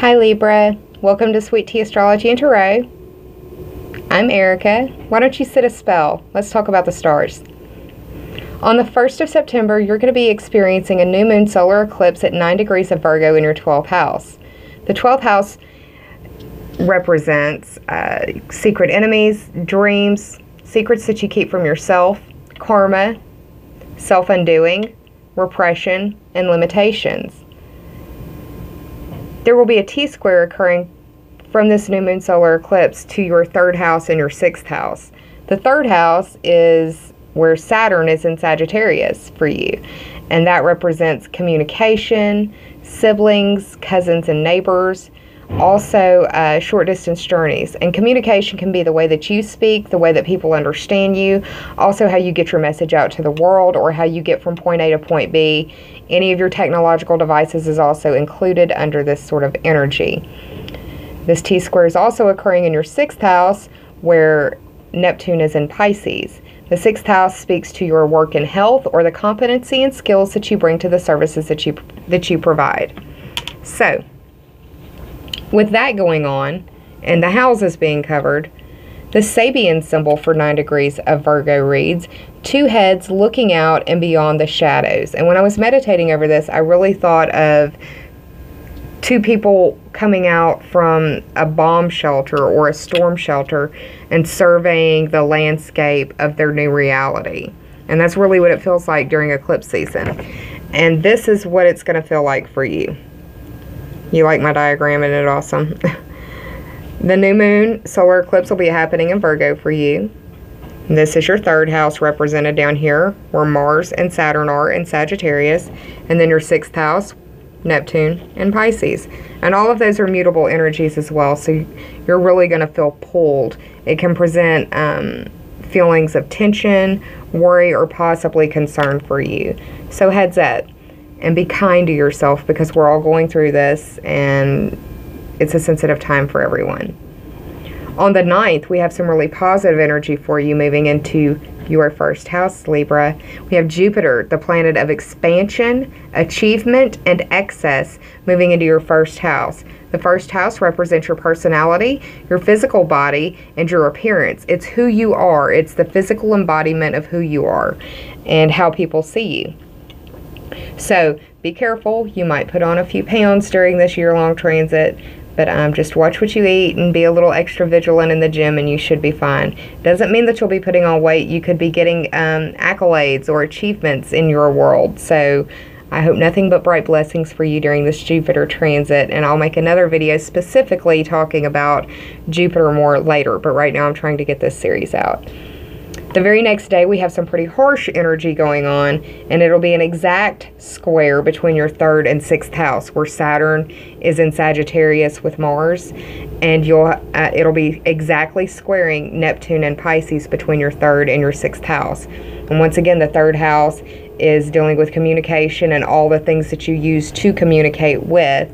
Hi Libra, welcome to Sweet Tea Astrology and Tarot. I'm Erica. Why don't you sit a spell? Let's talk about the stars. On the 1st of September, you're going to be experiencing a new moon solar eclipse at 9 degrees of Virgo in your 12th house. The 12th house represents secret enemies, dreams, secrets that you keep from yourself, karma, self-undoing, repression, and limitations. There will be a T-square occurring from this new moon solar eclipse to your 3rd house and your 6th house. The 3rd house is where Saturn is in Sagittarius for you, and that represents communication, siblings, cousins, and neighbors, also short distance journeys. And communication can be the way that you speak, the way that people understand you, also how you get your message out to the world, or how you get from point A to point B. Any of your technological devices is also included under this sort of energy. This T-square is also occurring in your 6th house, where Neptune is in Pisces. The 6th house speaks to your work and health, or the competency and skills that you bring to the services that you provide. So, with that going on, and the houses being covered, the Sabian symbol for 9 degrees of Virgo reads, 2 heads looking out and beyond the shadows. And when I was meditating over this, I really thought of 2 people coming out from a bomb shelter or a storm shelter and surveying the landscape of their new reality. And that's really what it feels like during eclipse season. And this is what it's going to feel like for you. You like my diagram? Isn't it awesome? The new moon solar eclipse will be happening in Virgo for you. This is your 3rd house represented down here, where Mars and Saturn are in Sagittarius. And then your 6th house, Neptune and Pisces. And all of those are mutable energies as well, so you're really going to feel pulled. It can present feelings of tension, worry, or possibly concern for you. So heads up, and be kind to yourself, because we're all going through this, and it's a sensitive time for everyone. On the 9th, we have some really positive energy for you moving into your 1st house, Libra. We have Jupiter, the planet of expansion, achievement, and excess, moving into your 1st house. The 1st house represents your personality, your physical body, and your appearance. It's who you are. It's the physical embodiment of who you are and how people see you. So be careful. You might put on a few pounds during this year-long transit, but just watch what you eat and be a little extra vigilant in the gym, and you should be fine. Doesn't mean that you'll be putting on weight. You could be getting accolades or achievements in your world. So I hope nothing but bright blessings for you during this Jupiter transit, and I'll make another video specifically talking about Jupiter more later, but right now I'm trying to get this series out. The very next day, we have some pretty harsh energy going on, and it'll be an exact square between your 3rd and 6th house, where Saturn is in Sagittarius with Mars, and it'll be exactly squaring Neptune and Pisces between your 3rd and your 6th house. And once again, the 3rd house is dealing with communication and all the things that you use to communicate with,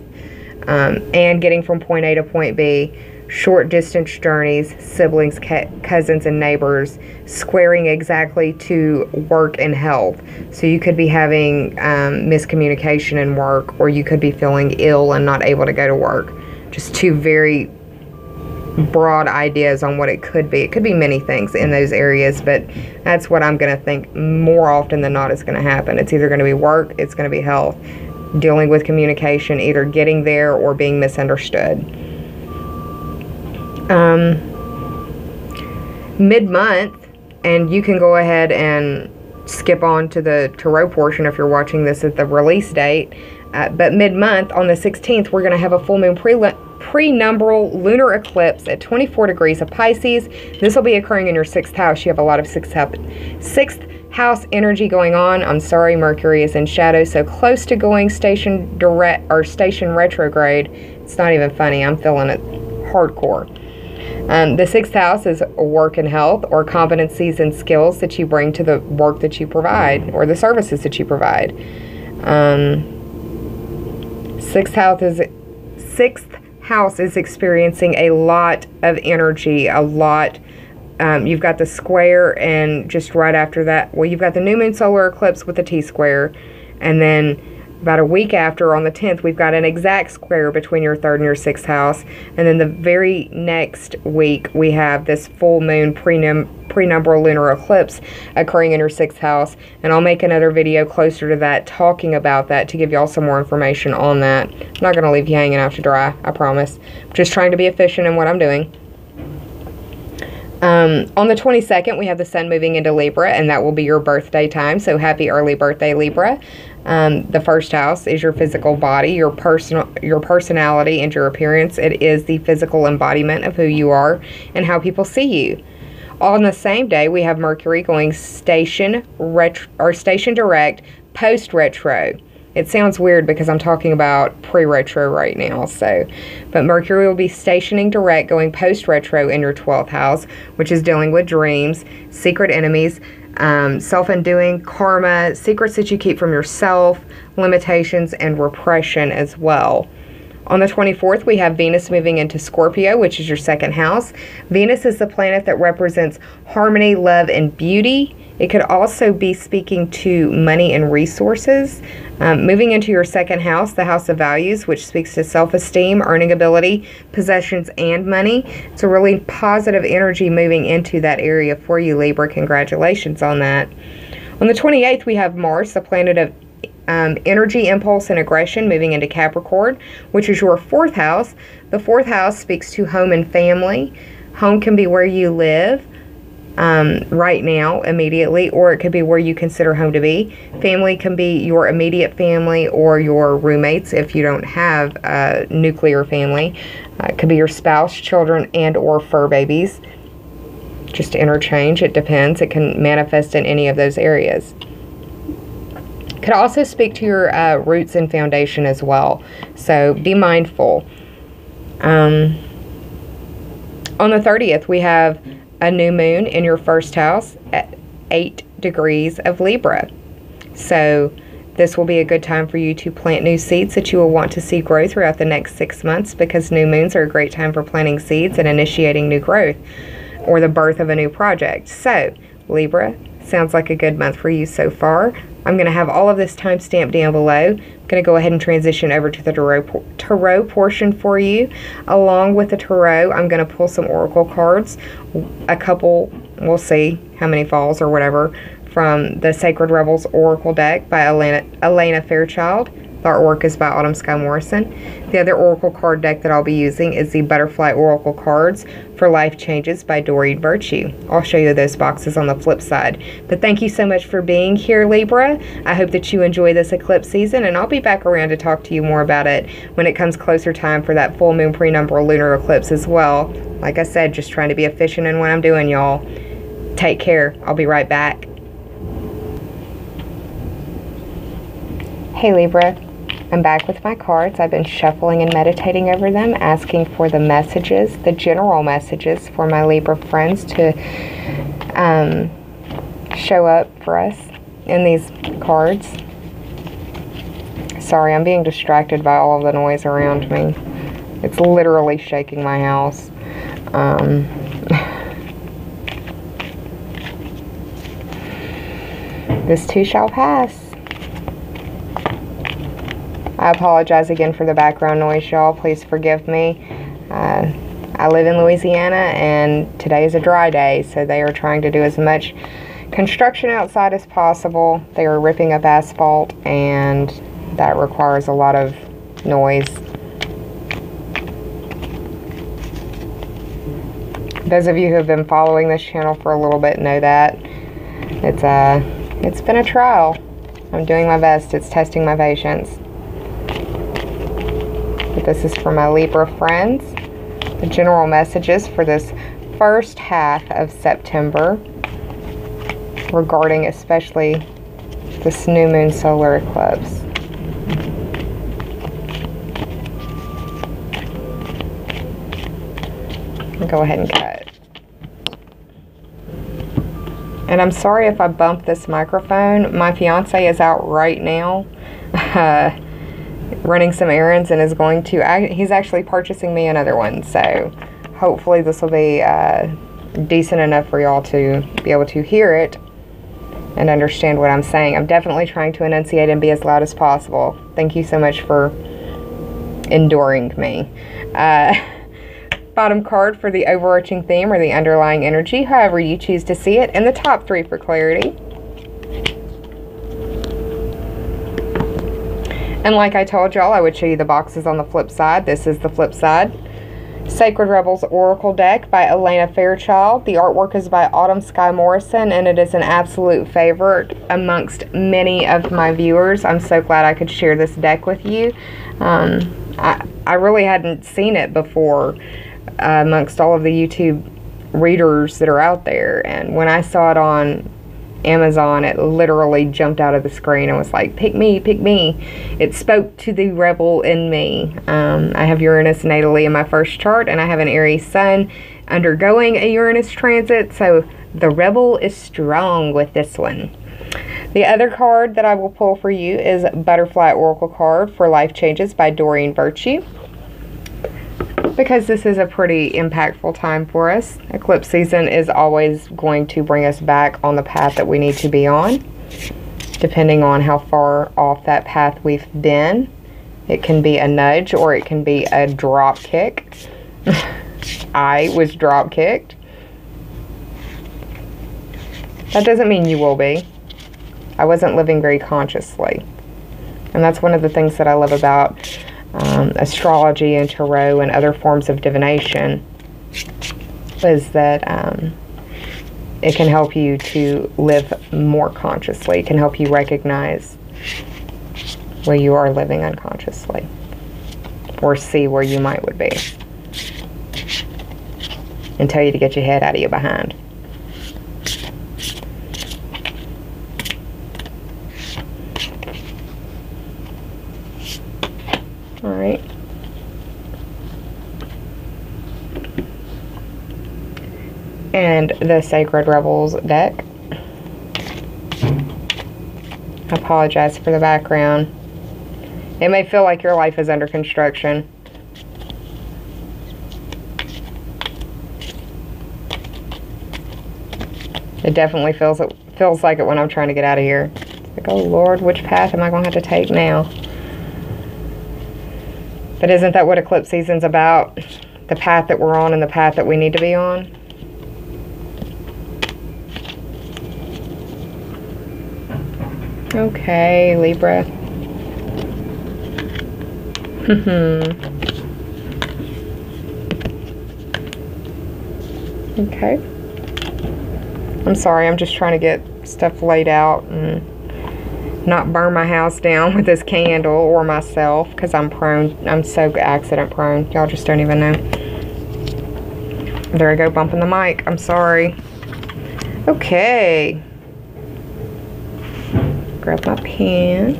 and getting from point A to point B. Short distance journeys, siblings, cousins, and neighbors, squaring exactly to work and health. So you could be having miscommunication in work, or you could be feeling ill and not able to go to work. Just 2 very broad ideas on what it could be. It could be many things in those areas, but that's what I'm going to think more often than not is going to happen. It's either going to be work, it's going to be health, dealing with communication, either getting there or being misunderstood. Mid-month, and you can go ahead and skip on to the tarot portion if you're watching this at the release date, but mid-month on the 16th, we're going to have a full moon prenumbral lunar eclipse at 24 degrees of Pisces. This will be occurring in your 6th house. You have a lot of 6th house energy going on. I'm sorry, Mercury is in shadow, so close to going station retrograde. It's not even funny. I'm feeling it hardcore. The 6th house is work and health, or competencies and skills that you bring to the work that you provide, or the services that you provide. 6th house is experiencing a lot of energy, a lot. You've got the square, and just right after that, well, you've got the new moon solar eclipse with the T-square, and then About a week after, on the 10th, we've got an exact square between your 3rd and your 6th house. And then the very next week, we have this full moon prenumbral lunar eclipse occurring in your 6th house. And I'll make another video closer to that, talking about that, to give y'all some more information on that. I'm not going to leave you hanging out to dry, I promise. I'm just trying to be efficient in what I'm doing. On the 22nd, we have the sun moving into Libra, and that will be your birthday time. So happy early birthday, Libra. The 1st house is your physical body, your personality, and your appearance. It is the physical embodiment of who you are and how people see you. On the same day, we have Mercury going station direct post-retro. It sounds weird because I'm talking about pre-retro right now, but Mercury will be stationing direct, going post-retro in your 12th house, which is dealing with dreams, secret enemies, self-undoing, karma, secrets that you keep from yourself, limitations, and repression as well. On the 24th, we have Venus moving into Scorpio, which is your 2nd house. Venus is the planet that represents harmony, love, and beauty. It could also be speaking to money and resources. Moving into your 2nd house, the house of values, which speaks to self-esteem, earning ability, possessions, and money. It's a really positive energy moving into that area for you, Libra. Congratulations on that. On the 28th, we have Mars, the planet of energy, impulse, and aggression, moving into Capricorn, which is your 4th house. The 4th house speaks to home and family. Home can be where you live right now, immediately, or it could be where you consider home to be. Family can be your immediate family or your roommates if you don't have a nuclear family. It could be your spouse, children, and or fur babies. Just interchange, it depends. It can manifest in any of those areas. Could also speak to your roots and foundation as well. So be mindful. On the 30th, we have a new moon in your 1st house at 8 degrees of Libra. So this will be a good time for you to plant new seeds that you will want to see grow throughout the next 6 months, because new moons are a great time for planting seeds and initiating new growth or the birth of a new project. So Libra, sounds like a good month for you so far. I'm going to have all of this time stamped down below. I'm going to go ahead and transition over to the tarot portion for you. Along with the tarot, I'm going to pull some oracle cards. A couple, we'll see how many falls or whatever, from the Sacred Rebels Oracle deck by Elena Fairchild. The artwork is by Autumn Sky Morrison. The other oracle card deck that I'll be using is the Butterfly Oracle Cards for Life Changes by Doreen Virtue. I'll show you those boxes on the flip side. But thank you so much for being here, Libra. I hope that you enjoy this eclipse season, and I'll be back around to talk to you more about it when it comes closer time for that full moon prenumbral lunar eclipse as well. Like I said, just trying to be efficient in what I'm doing, y'all. Take care. I'll be right back. Hey, Libra. I'm back with my cards. I've been shuffling and meditating over them, asking for the messages, the general messages for my Libra friends to show up for us in these cards. Sorry, I'm being distracted by all of the noise around me. It's literally shaking my house. This too shall pass. I apologize again for the background noise, y'all. Please forgive me. I live in Louisiana, and today is a dry day, so they are trying to do as much construction outside as possible. They are ripping up asphalt, and that requires a lot of noise. Those of you who have been following this channel for a little bit know that. It's been a trial. I'm doing my best. It's testing my patience. But this is for my Libra friends. The general messages for this first half of September regarding especially this new moon solar eclipse. I'll go ahead and cut. And I'm sorry if I bump this microphone. My fiance is out right now running some errands and is going to, he's actually purchasing me another one. So hopefully this will be decent enough for y'all to be able to hear it and understand what I'm saying. I'm definitely trying to enunciate and be as loud as possible. Thank you so much for enduring me. Bottom card for the overarching theme or the underlying energy, however you choose to see it, and the top 3 for clarity. And like I told y'all, I would show you the boxes on the flip side. This is the flip side. Sacred Rebels Oracle Deck by Elena Fairchild. The artwork is by Autumn Sky Morrison, and it is an absolute favorite amongst many of my viewers. I'm so glad I could share this deck with you. I really hadn't seen it before amongst all of the YouTube readers that are out there, and when I saw it on Amazon, it literally jumped out of the screen and was like, pick me, pick me. It spoke to the rebel in me. I have Uranus natally in my first chart, and I have an Aries sun undergoing a Uranus transit, so the rebel is strong with this one. The other card that I will pull for you is Butterfly Oracle card for Life Changes by Doreen Virtue, because this is a pretty impactful time for us. Eclipse season is always going to bring us back on the path that we need to be on, depending on how far off that path we've been. It can be a nudge or it can be a drop kick. I was drop kicked. That doesn't mean you will be. I wasn't living very consciously. And that's one of the things that I love about astrology and tarot and other forms of divination, is that it can help you to live more consciously. It can help you recognize where you are living unconsciously, or see where you would be, and tell you to get your head out of your behind. Alright. And the Sacred Rebels deck. I apologize for the background. It may feel like your life is under construction. It definitely feels like it when I'm trying to get out of here. It's like, oh Lord, which path am I going to have to take now? But isn't that what eclipse season's about? The path that we're on and the path that we need to be on? Okay, Libra. Okay. I'm sorry, I'm just trying to get stuff laid out and not burn my house down with this candle or myself, because I'm so accident prone. Y'all just don't even know. There I go, bumping the mic. I'm sorry. Okay. Grab my pen.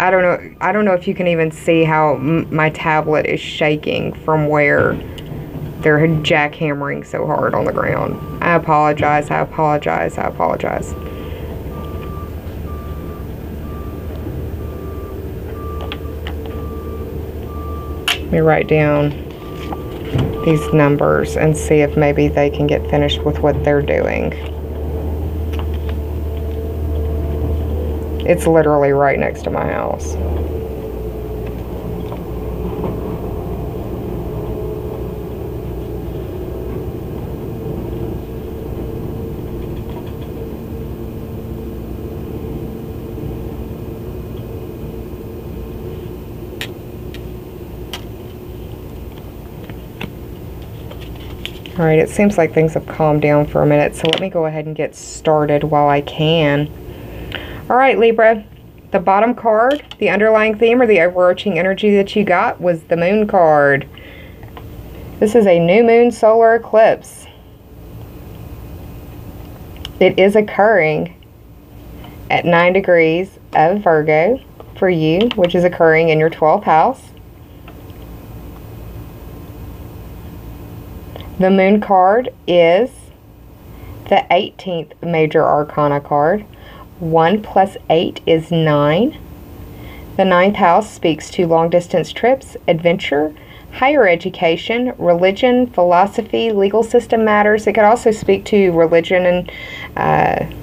I don't know if you can even see how my tablet is shaking from where they're jackhammering so hard on the ground. I apologize, I apologize, I apologize. Let me write down these numbers and see if maybe they can get finished with what they're doing. It's literally right next to my house. Alright, it seems like things have calmed down for a minute, so let me go ahead and get started while I can. Alright, Libra, the bottom card, the underlying theme or the overarching energy that you got was the Moon card. This is a new moon solar eclipse. It is occurring at 9 degrees of Virgo for you, which is occurring in your 12th house. The Moon card is the 18th major arcana card. 1 plus 8 is 9. The 9th house speaks to long distance trips, adventure, higher education, religion, philosophy, legal system matters. It could also speak to religion and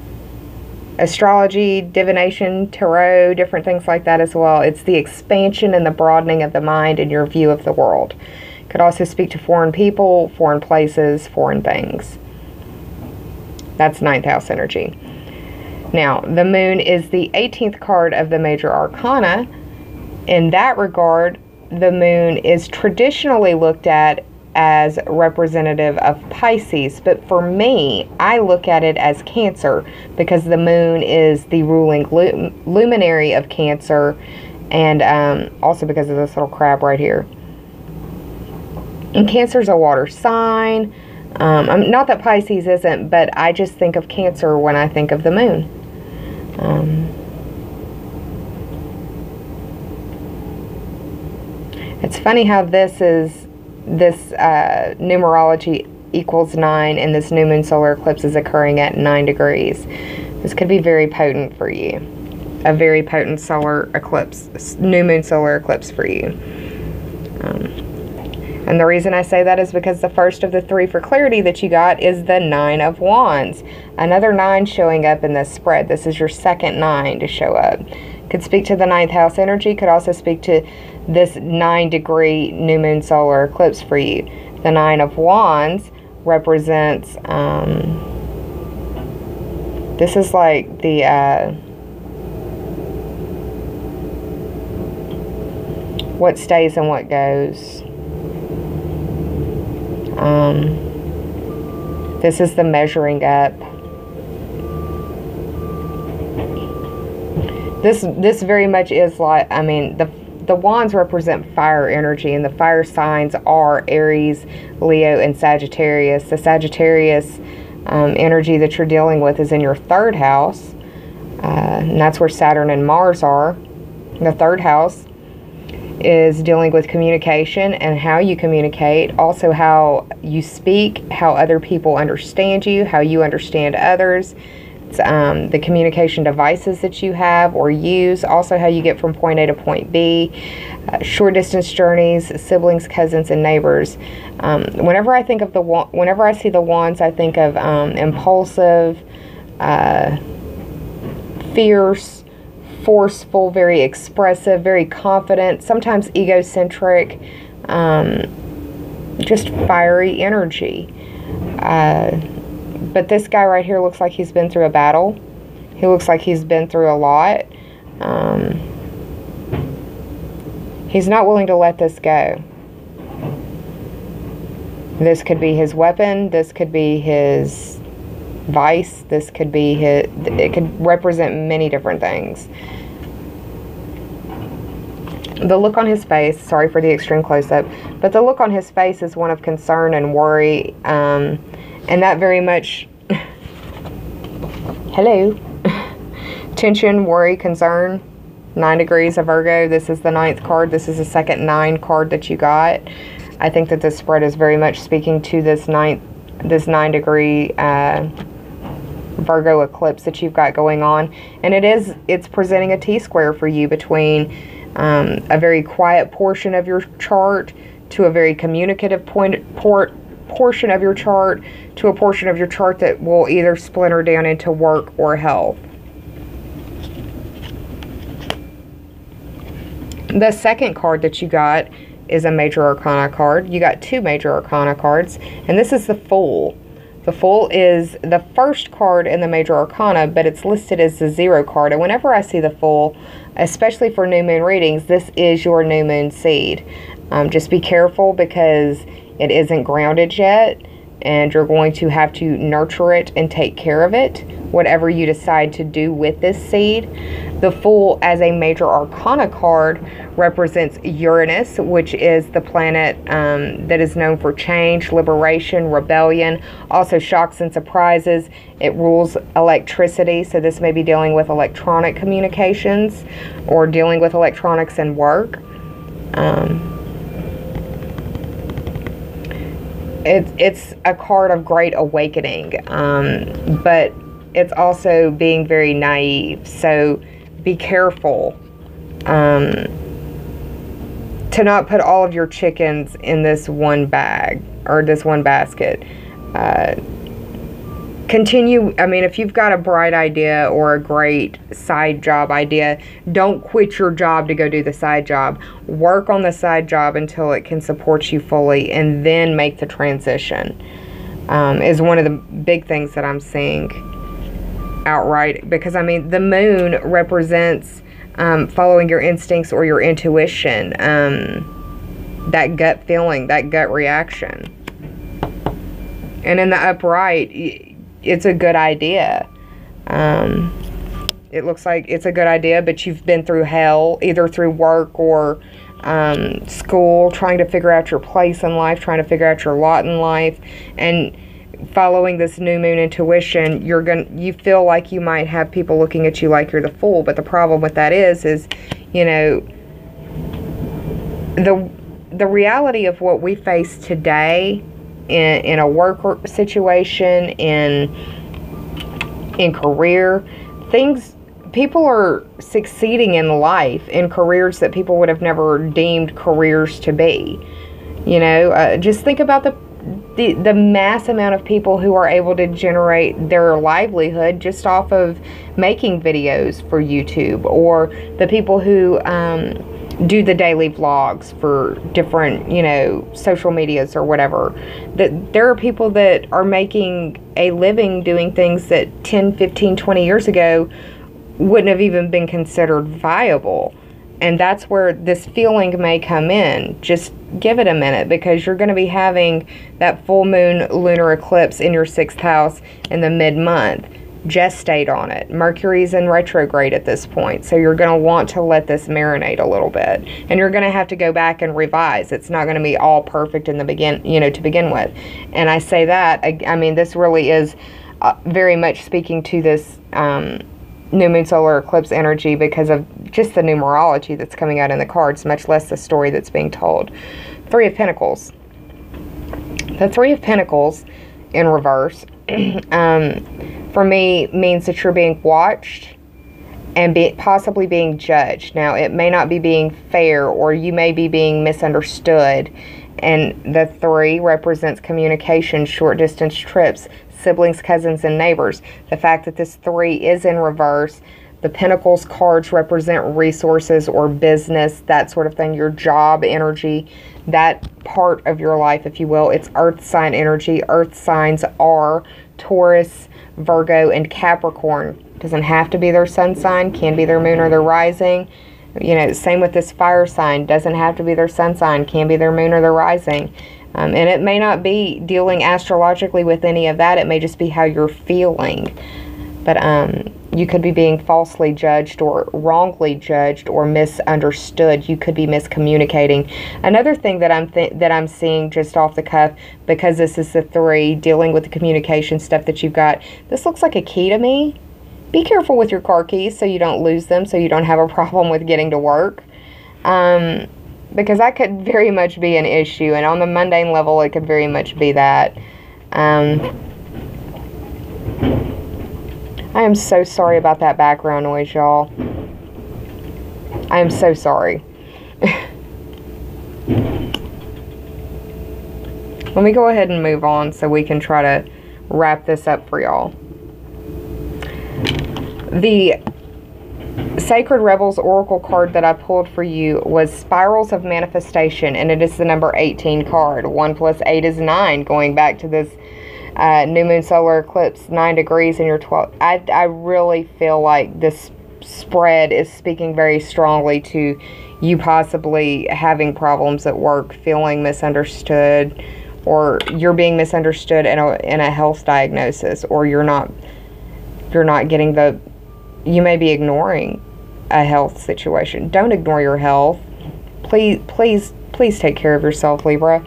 astrology, divination, tarot, different things like that as well. It's the expansion and the broadening of the mind and your view of the world. It could also speak to foreign people, foreign places, foreign things. That's ninth house energy. Now, the moon is the 18th card of the major arcana. In that regard, the moon is traditionally looked at as representative of Pisces, but for me, I look at it as Cancer because the moon is the ruling luminary of Cancer, and also because of this little crab right here. And Cancer's a water sign. Not that Pisces isn't, but I just think of Cancer when I think of the moon. It's funny how this numerology equals 9, and this new moon solar eclipse is occurring at 9 degrees. This could be very potent for you. A very potent solar eclipse, new moon solar eclipse for you. And the reason I say that is because the first of the 3 for clarity that you got is the 9 of Wands. Another 9 showing up in this spread. This is your second 9 to show up. Could speak to the 9th house energy. Could also speak to this 9-degree new moon solar eclipse for you. The 9 of Wands represents, this is like the, what stays and what goes. This is the measuring up. This very much is like, I mean, the wands represent fire energy, and the fire signs are Aries, Leo, and Sagittarius. The Sagittarius energy that you're dealing with is in your 3rd house, and that's where Saturn and Mars are. The 3rd house is dealing with communication and how you communicate, also how you speak, how other people understand you, how you understand others. It's the communication devices that you have or use, also how you get from point A to point B, short distance journeys, siblings, cousins, and neighbors. Whenever I think of whenever I see the wands, I think of impulsive, fierce, forceful, very expressive, very confident, sometimes egocentric, just fiery energy. But this guy right here looks like he's been through a battle. He looks like he's been through a lot. He's not willing to let this go. This could be his weapon. This could be his vice. This could be his... It could represent many different things. The look on his face, sorry for the extreme close-up, but the look on his face is one of concern and worry, and that very much, hello, tension, worry, concern, 9 degrees of Virgo. This is the 9th card. This is the second 9 card that you got. I think that this spread is very much speaking to this 9-degree Virgo eclipse that you've got going on, and it's presenting a T-square for you between a very quiet portion of your chart to a very communicative portion of your chart to a portion of your chart that will either splinter down into work or health. The second card that you got is a major arcana card. You got 2 major arcana cards, and this is the Fool. The Fool is the first card in the major arcana, but it's listed as the 0 card. And whenever I see the Fool, especially for new moon readings, this is your new moon seed. Just be careful because it isn't grounded yet, and you're going to have to nurture it and take care of it, whatever you decide to do with this seed. The Fool, as a major arcana card, represents Uranus, which is the planet that is known for change, liberation, rebellion, also shocks and surprises. It rules electricity, so this may be dealing with electronic communications or dealing with electronics and work. It's a card of great awakening, but it's also being very naive, so be careful to not put all of your chickens in this one bag or this one basket. Continue, I mean, if you've got a bright idea or a great side job idea, don't quit your job to go do the side job. Work on the side job until it can support you fully, and then make the transition, is one of the big things that I'm seeing outright. Because, I mean, the moon represents following your instincts or your intuition, that gut feeling, that gut reaction. And in the upright, it's a good idea. It looks like it's a good idea, but you've been through hell, either through work or school, trying to figure out your place in life, trying to figure out your lot in life, and following this new moon intuition, you feel like you might have people looking at you like you're the fool. But the problem with that is you know, the reality of what we face today in a work situation, in career, people are succeeding in life in careers that people would have never deemed careers to be. You know, just think about the mass amount of people who are able to generate their livelihood just off of making videos for YouTube, or the people who do the daily vlogs for different, you know, social medias or whatever. That there are people that are making a living doing things that 10, 15, 20 years ago wouldn't have even been considered viable. And that's where this feeling may come in. Just give it a minute, because you're going to be having that full moon lunar eclipse in your 6th house in the mid-month. Gestate on it. Mercury's in retrograde at this point, so you're going to want to let this marinate a little bit, and you're going to have to go back and revise. It's not going to be all perfect in the to begin with. And I say that, I mean, this really is very much speaking to this new moon solar eclipse energy, because of just the numerology that's coming out in the cards, much less the story that's being told. 3 of Pentacles. The 3 of Pentacles in reverse for me means that you're being watched and possibly being judged. Now, it may not be being fair, or you may be being misunderstood. And the 3 represents communication, short distance trips, siblings, cousins, and neighbors. The fact that this 3 is in reverse, the Pentacles cards represent resources or business, that sort of thing, your job energy, that part of your life, if you will. It's earth sign energy. Earth signs are Taurus, Virgo, and Capricorn. Doesn't have to be their sun sign, can be their moon or their rising. You know, same with this fire sign. Doesn't have to be their sun sign, can be their moon or their rising. And it may not be dealing astrologically with any of that. It may just be how you're feeling. But you could be being falsely judged, or wrongly judged, or misunderstood. You could be miscommunicating. Another thing that I'm seeing just off the cuff, because this is the 3, dealing with the communication stuff that you've got. This looks like a key to me. Be careful with your car keys so you don't lose them, so you don't have a problem with getting to work. Because that could very much be an issue, and on the mundane level, it could very much be that. I am so sorry about that background noise, y'all. I am so sorry. Let me go ahead and move on so we can try to wrap this up for y'all. The Sacred Rebels Oracle card that I pulled for you was Spirals of Manifestation, and it is the number 18 card. 1 + 8 is 9, going back to this new moon solar eclipse, 9 degrees in your 12th. I really feel like this spread is speaking very strongly to you possibly having problems at work, feeling misunderstood, or you're being misunderstood in a health diagnosis, or you're not getting you may be ignoring a health situation. Don't ignore your health. Please take care of yourself, Libra.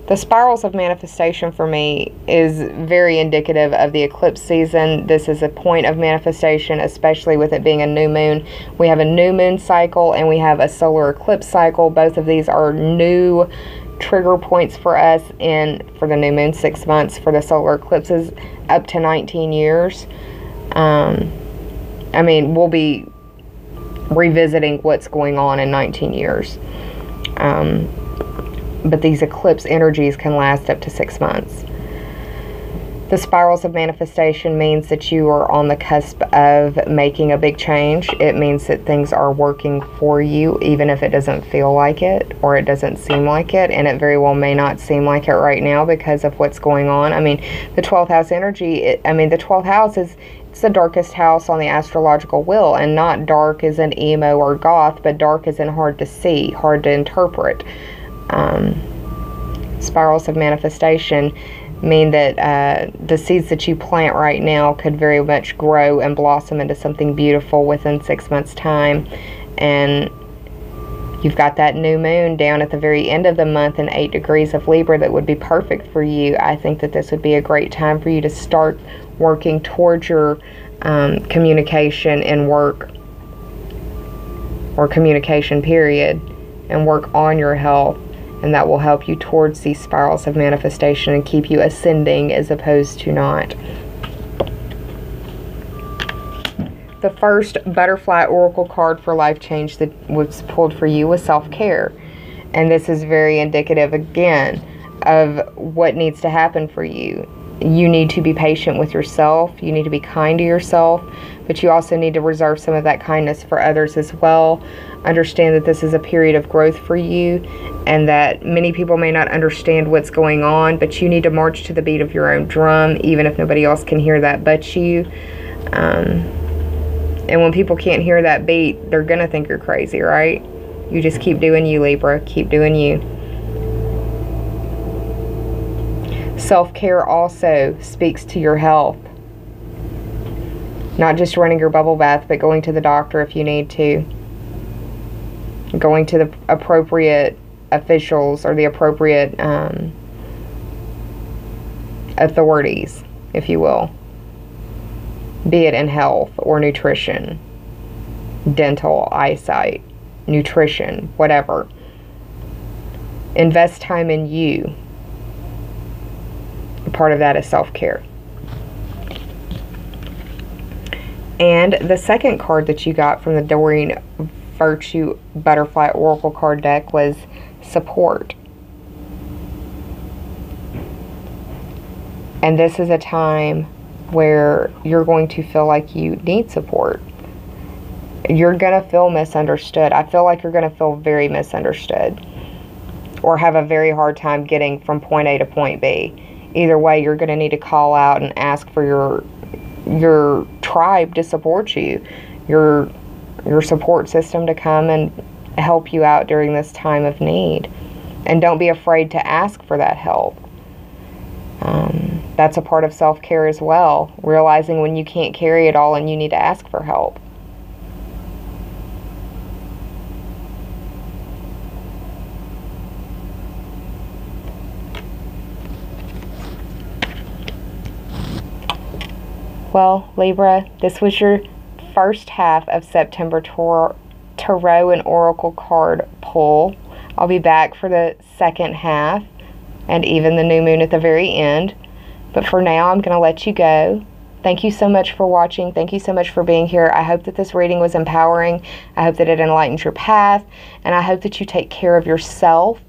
The Spirals of Manifestation for me is very indicative of the eclipse season. This is a point of manifestation, especially with it being a new moon. We have a new moon cycle and we have a solar eclipse cycle. Both of these are new trigger points for us for the new moon, 6 months. For the solar eclipses, up to 19 years. I mean, we'll be revisiting what's going on in 19 years. But these eclipse energies can last up to 6 months. The spirals of manifestation means that you are on the cusp of making a big change. It means that things are working for you, even if it doesn't feel like it or it doesn't seem like it. And it very well may not seem like it right now because of what's going on. I mean, the 12th house energy, the 12th house it's the darkest house on the astrological wheel. And not dark as in emo or goth, but dark as in hard to see, hard to interpret. Spirals of manifestation mean that the seeds that you plant right now could very much grow and blossom into something beautiful within 6 months' time. And you've got that new moon down at the very end of the month in 8 degrees of Libra that would be perfect for you. I think that this would be a great time for you to start working towards your communication in work, or communication period, and work on your health. And that will help you towards these spirals of manifestation and keep you ascending as opposed to not. The first butterfly oracle card for life change that was pulled for you was self-care. And this is very indicative, again, of what needs to happen for you. You need to be patient with yourself. You need to be kind to yourself. But you also need to reserve some of that kindness for others as well. Understand that this is a period of growth for you, and that many people may not understand what's going on, but you need to march to the beat of your own drum, even if nobody else can hear that but you. And when people can't hear that beat, they're going to think you're crazy, right? You just keep doing you, Libra. Keep doing you. Self-care also speaks to your health. Not just running your bubble bath, but going to the doctor if you need to. Going to the appropriate officials or the appropriate authorities, if you will. Be it in health or nutrition, dental, eyesight, nutrition, whatever. Invest time in you. Part of that is self-care. And the second card that you got from the Doreen Virtue Butterfly Oracle card deck was support. And this is a time where you're going to feel like you need support. You're going to feel misunderstood. I feel like you're going to feel very misunderstood, or have a very hard time getting from point A to point B. Either way, you're going to need to call out and ask for your tribe to support you, your support system to come and help you out during this time of need. And don't be afraid to ask for that help. That's a part of self-care as well, realizing when you can't carry it all and you need to ask for help. Well, Libra, this was your first half of September Tarot and Oracle card pull. I'll be back for the second half and even the new moon at the very end. But for now, I'm going to let you go. Thank you so much for watching. Thank you so much for being here. I hope that this reading was empowering. I hope that it enlightens your path. And I hope that you take care of yourself.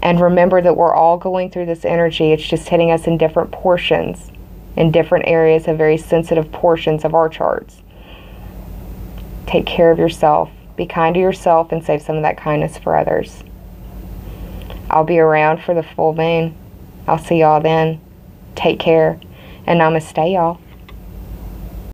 And remember that we're all going through this energy. It's just hitting us in different portions, in different areas of very sensitive portions of our charts. Take care of yourself. Be kind to yourself and save some of that kindness for others. I'll be around for the full moon. I'll see y'all then. Take care. And namaste, y'all.